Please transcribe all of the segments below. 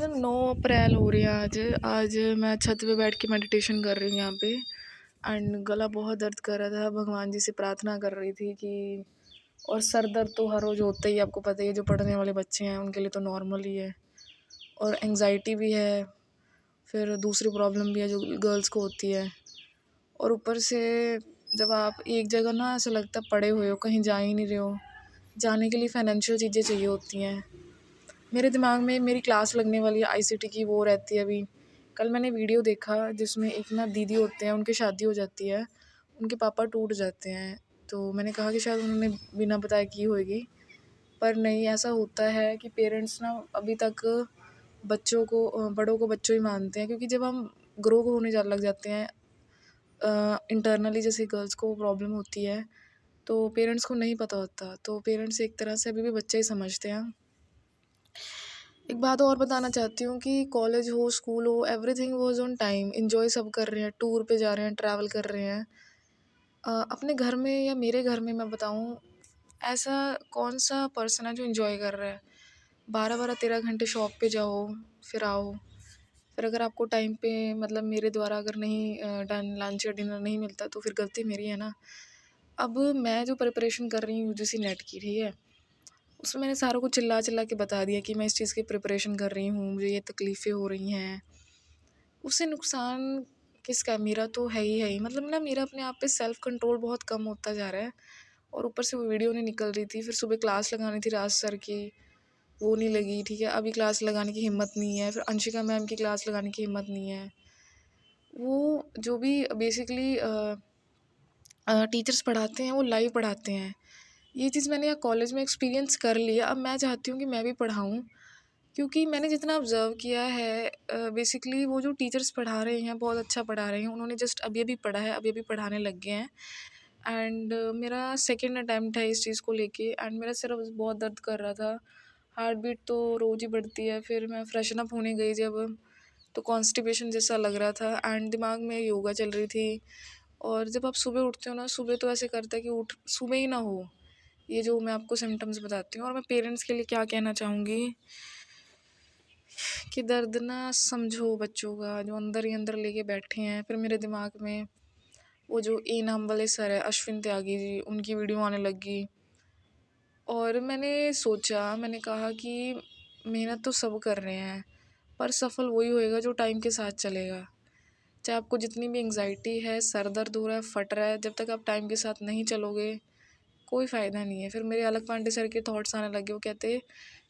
मतलब 9 अप्रैल हो रही है आज। आज मैं छत पे बैठ के मेडिटेशन कर रही हूँ यहाँ पे। एंड गला बहुत दर्द कर रहा था, भगवान जी से प्रार्थना कर रही थी कि और सर दर्द तो हर रोज़ होता ही है, आपको पता ही है, जो पढ़ने वाले बच्चे हैं उनके लिए तो नॉर्मल ही है। और एंग्जाइटी भी है, फिर दूसरी प्रॉब्लम भी है जो गर्ल्स को होती है। और ऊपर से जब आप एक जगह ना ऐसा लगता है पड़े हुए हो, कहीं जा ही नहीं रहे हो, जाने के लिए फाइनेंशियल चीज़ें चाहिए होती हैं। मेरे दिमाग में मेरी क्लास लगने वाली है आईसीटी की, वो रहती है अभी। कल मैंने वीडियो देखा जिसमें एक ना दीदी होते हैं, उनकी शादी हो जाती है, उनके पापा टूट जाते हैं। तो मैंने कहा कि शायद उन्होंने बिना बताए की होगी, पर नहीं, ऐसा होता है कि पेरेंट्स ना अभी तक बच्चों को बड़ों को बच्चों ही मानते हैं। क्योंकि जब हम ग्रो होने लग जाते हैं इंटरनली, जैसे गर्ल्स को प्रॉब्लम होती है, तो पेरेंट्स को नहीं पता होता, तो पेरेंट्स एक तरह से अभी भी बच्चे ही समझते हैं। एक बात और बताना चाहती हूँ कि कॉलेज हो, स्कूल हो, everything was on time. Enjoy सब कर रहे हैं, टूर पे जा रहे हैं, ट्रैवल कर रहे हैं। अपने घर में या मेरे घर में मैं बताऊँ, ऐसा कौन सा पर्सन है जो एंजॉय कर रहा है? 12-12 13 घंटे शॉप पे जाओ, फिर आओ, फिर अगर आपको टाइम पे, मतलब मेरे द्वारा अगर नहीं लंच या डिनर नहीं मिलता तो फिर गलती मेरी है ना। अब मैं जो प्रिपरेशन कर रही हूँ यूजीसी नेट की, ठीक है, उसमें मैंने सारों को चिल्ला चिल्ला के बता दिया कि मैं इस चीज़ की प्रिपरेशन कर रही हूँ, मुझे ये तकलीफ़ें हो रही हैं। उससे नुकसान किसका? मेरा तो है ही। मतलब ना, मेरा अपने आप पे सेल्फ कंट्रोल बहुत कम होता जा रहा है। और ऊपर से वो वीडियो नहीं निकल रही थी, फिर सुबह क्लास लगानी थी राज सर की, वो नहीं लगी, ठीक है। अभी क्लास लगाने की हिम्मत नहीं है, फिर अंशिका मैम की क्लास लगाने की हिम्मत नहीं है। वो जो भी बेसिकली टीचर्स पढ़ाते हैं वो लाइव पढ़ाते हैं। ये चीज़ मैंने यहाँ कॉलेज में एक्सपीरियंस कर लिया। अब मैं चाहती हूँ कि मैं भी पढ़ाऊँ, क्योंकि मैंने जितना ऑब्ज़र्व किया है बेसिकली वो जो टीचर्स पढ़ा रहे हैं बहुत अच्छा पढ़ा रहे हैं। उन्होंने जस्ट अभी-अभी पढ़ा है, अभी-अभी पढ़ाने लग गए हैं। एंड मेरा सेकंड अटेम्प्ट है इस चीज़ को लेके, एंड मेरा सिर बहुत दर्द कर रहा था। हार्ट बीट तो रोज़ ही बढ़ती है। फिर मैं फ्रेशन अप होने गई जब, तो कॉन्स्टिपेशन जैसा लग रहा था, एंड दिमाग में योगा चल रही थी। और जब आप सुबह उठते हो ना, सुबह तो ऐसे करता है कि उठ सुबह ही ना हो। ये जो मैं आपको सिम्टम्स बताती हूँ, और मैं पेरेंट्स के लिए क्या कहना चाहूँगी कि दर्द ना समझो बच्चों का, जो अंदर ही अंदर लेके बैठे हैं। फिर मेरे दिमाग में वो जो ए नाम वाले सर है, अश्विन त्यागी जी, उनकी वीडियो आने लगी। और मैंने सोचा, मैंने कहा कि मेहनत तो सब कर रहे हैं, पर सफल वही होएगा जो टाइम के साथ चलेगा। चाहे आपको जितनी भी एंग्जाइटी है, सर दर्द हो रहा है, फट रहा है, जब तक आप टाइम के साथ नहीं चलोगे कोई फ़ायदा नहीं है। फिर मेरे अलग पांडे सर के थॉट्स आने लगे। वो कहते,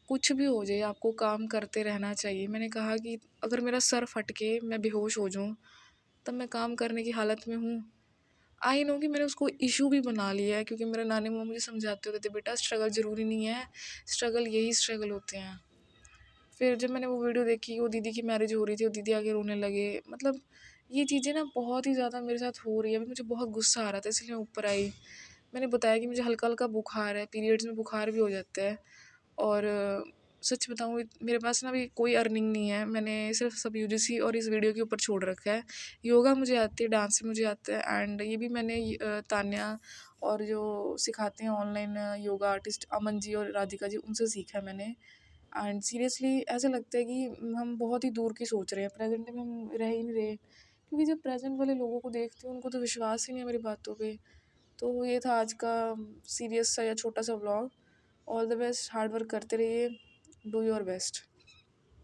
कुछ भी हो जाए आपको काम करते रहना चाहिए। मैंने कहा कि अगर मेरा सर फट के मैं बेहोश हो जाऊँ तब मैं काम करने की हालत में हूँ? आई नो कि मैंने उसको इशू भी बना लिया है, क्योंकि मेरे नानी माँ मुझे समझाते होते थे, बेटा स्ट्रगल ज़रूरी नहीं है, स्ट्रगल यही स्ट्रगल होते हैं। फिर जब मैंने वो वीडियो देखी, वो दीदी की मैरिज हो रही थी, वो दीदी आगे रोने लगे। मतलब ये चीज़ें ना बहुत ही ज़्यादा मेरे साथ हो रही है। अभी मुझे बहुत गुस्सा आ रहा था, इसलिए मैं ऊपर आई। मैंने बताया कि मुझे हल्का हल्का बुखार है, पीरियड्स में बुखार भी हो जाता है। और सच बताऊँ, मेरे पास ना अभी कोई अर्निंग नहीं है। मैंने सिर्फ सब यूजीसी और इस वीडियो के ऊपर छोड़ रखा है। योगा मुझे आती है, डांस भी मुझे आता है, एंड ये भी मैंने तान्या और जो सिखाते हैं ऑनलाइन योगा आर्टिस्ट अमन जी और राधिका जी, उनसे सीखा है मैंने। एंड सीरियसली ऐसा लगता है कि हम बहुत ही दूर की सोच रहे हैं, प्रेजेंट में हम रह ही नहीं रहे। क्योंकि जब प्रेजेंट वाले लोगों को देखती हूँ, उनको तो विश्वास ही नहीं है मेरी बातों पे। तो ये था आज का सीरियस सा या छोटा सा vlog. All the best, hard work करते रहिए, डू योर बेस्ट।